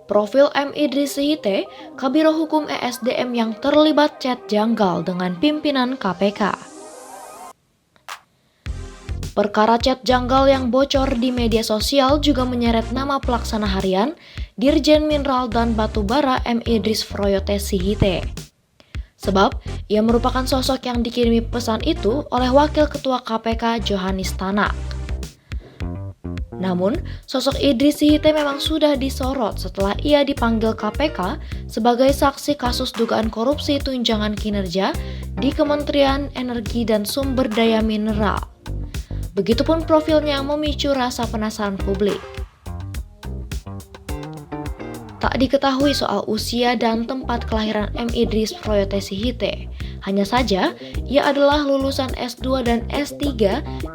Profil M. Idris Sihite, Kabiro Hukum ESDM yang terlibat chat janggal dengan pimpinan KPK. Perkara chat janggal yang bocor di media sosial juga menyeret nama pelaksana harian Dirjen Mineral dan Batubara M. Idris Froyote Sihite. Sebab, ia merupakan sosok yang dikirimi pesan itu oleh Wakil Ketua KPK Johannes Tanak. Namun, sosok Idris Sihite memang sudah disorot setelah ia dipanggil KPK sebagai saksi kasus dugaan korupsi tunjangan kinerja di Kementerian Energi dan Sumber Daya Mineral. Begitupun profilnya yang memicu rasa penasaran publik. Tak diketahui soal usia dan tempat kelahiran M. Idris Froyote Sihite. Hanya saja, ia adalah lulusan S2 dan S3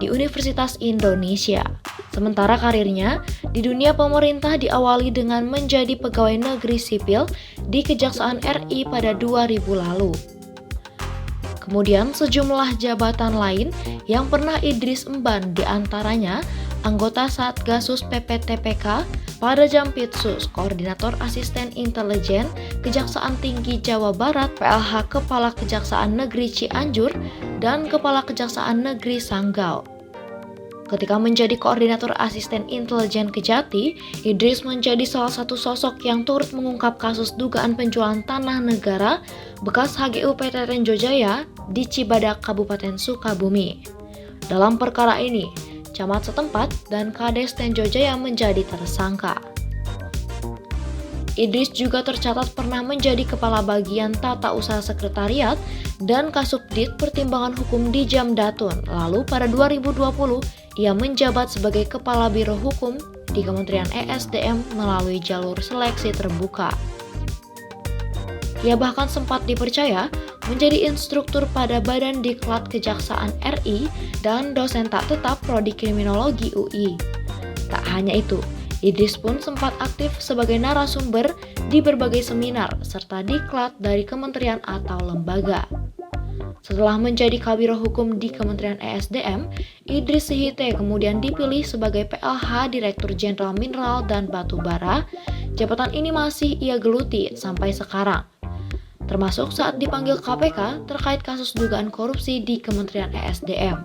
di Universitas Indonesia. Sementara karirnya di dunia pemerintah diawali dengan menjadi pegawai negeri sipil di Kejaksaan RI pada 2000 lalu. Kemudian sejumlah jabatan lain yang pernah Idris emban diantaranya anggota Satgasus PPTPK, Pada Jampitsus, Koordinator Asisten Intelijen Kejaksaan Tinggi Jawa Barat, PLH Kepala Kejaksaan Negeri Cianjur, dan Kepala Kejaksaan Negeri Sanggau. Ketika menjadi Koordinator Asisten Intelijen Kejati, Idris menjadi salah satu sosok yang turut mengungkap kasus dugaan penjualan tanah negara bekas HGU PT Renjo Jaya di Cibadak, Kabupaten Sukabumi. Dalam perkara ini, camat setempat dan Kades Renjo Jaya menjadi tersangka. Idris juga tercatat pernah menjadi Kepala Bagian Tata Usaha Sekretariat dan Kasubdit Pertimbangan Hukum di Jamdatun. Lalu pada 2020, ia menjabat sebagai Kepala Biro Hukum di Kementerian ESDM melalui jalur seleksi terbuka. Ia bahkan sempat dipercaya menjadi instruktur pada Badan Diklat Kejaksaan RI dan dosen tak tetap Prodi Kriminologi UI. Tak hanya itu, Idris pun sempat aktif sebagai narasumber di berbagai seminar serta diklat dari kementerian atau lembaga. Setelah menjadi Kabiro Hukum di Kementerian ESDM, Idris Sihite kemudian dipilih sebagai PLH Direktur Jenderal Mineral dan Batubara. Jabatan ini masih ia geluti sampai sekarang, termasuk saat dipanggil KPK terkait kasus dugaan korupsi di Kementerian ESDM.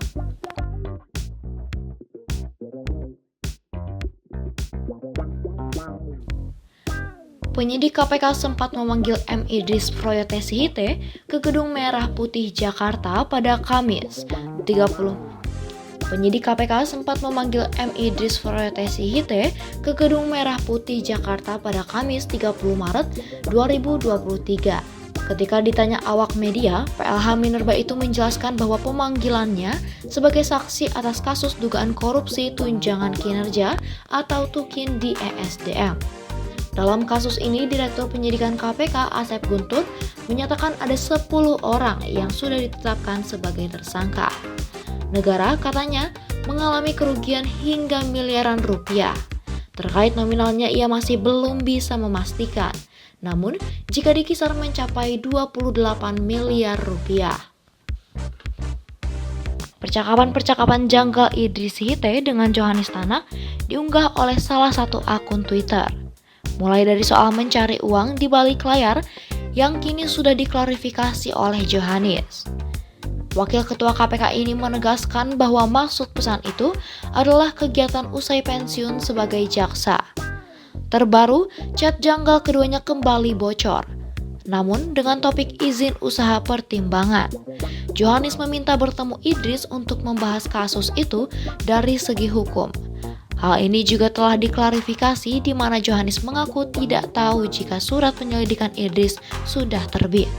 Penyidik KPK sempat memanggil M. Idris Froyote Sihite ke Gedung Merah Putih Jakarta pada Kamis 30. Penyidik KPK sempat memanggil M. Idris Froyote Sihite ke Gedung Merah Putih Jakarta pada Kamis 30 Maret 2023. Ketika ditanya awak media, PLH Minerba itu menjelaskan bahwa pemanggilannya sebagai saksi atas kasus dugaan korupsi tunjangan kinerja atau TUKIN di ESDM. Dalam kasus ini, Direktur Penyidikan KPK Asep Guntur menyatakan ada 10 orang yang sudah ditetapkan sebagai tersangka. Negara katanya mengalami kerugian hingga miliaran rupiah. Terkait nominalnya ia masih belum bisa memastikan. Namun, jika dikisar mencapai 28 miliar rupiah. Percakapan-percakapan janggal Idris Sihite dengan Johannes Tanak diunggah oleh salah satu akun Twitter. Mulai dari soal mencari uang di balik layar yang kini sudah diklarifikasi oleh Johannes. Wakil Ketua KPK ini menegaskan bahwa maksud pesan itu adalah kegiatan usai pensiun sebagai jaksa. Terbaru, chat janggal keduanya kembali bocor. Namun dengan topik izin usaha pertimbangan. Johannes meminta bertemu Idris untuk membahas kasus itu dari segi hukum. Hal ini juga telah diklarifikasi di mana Johannes mengaku tidak tahu jika surat penyelidikan Idris sudah terbit.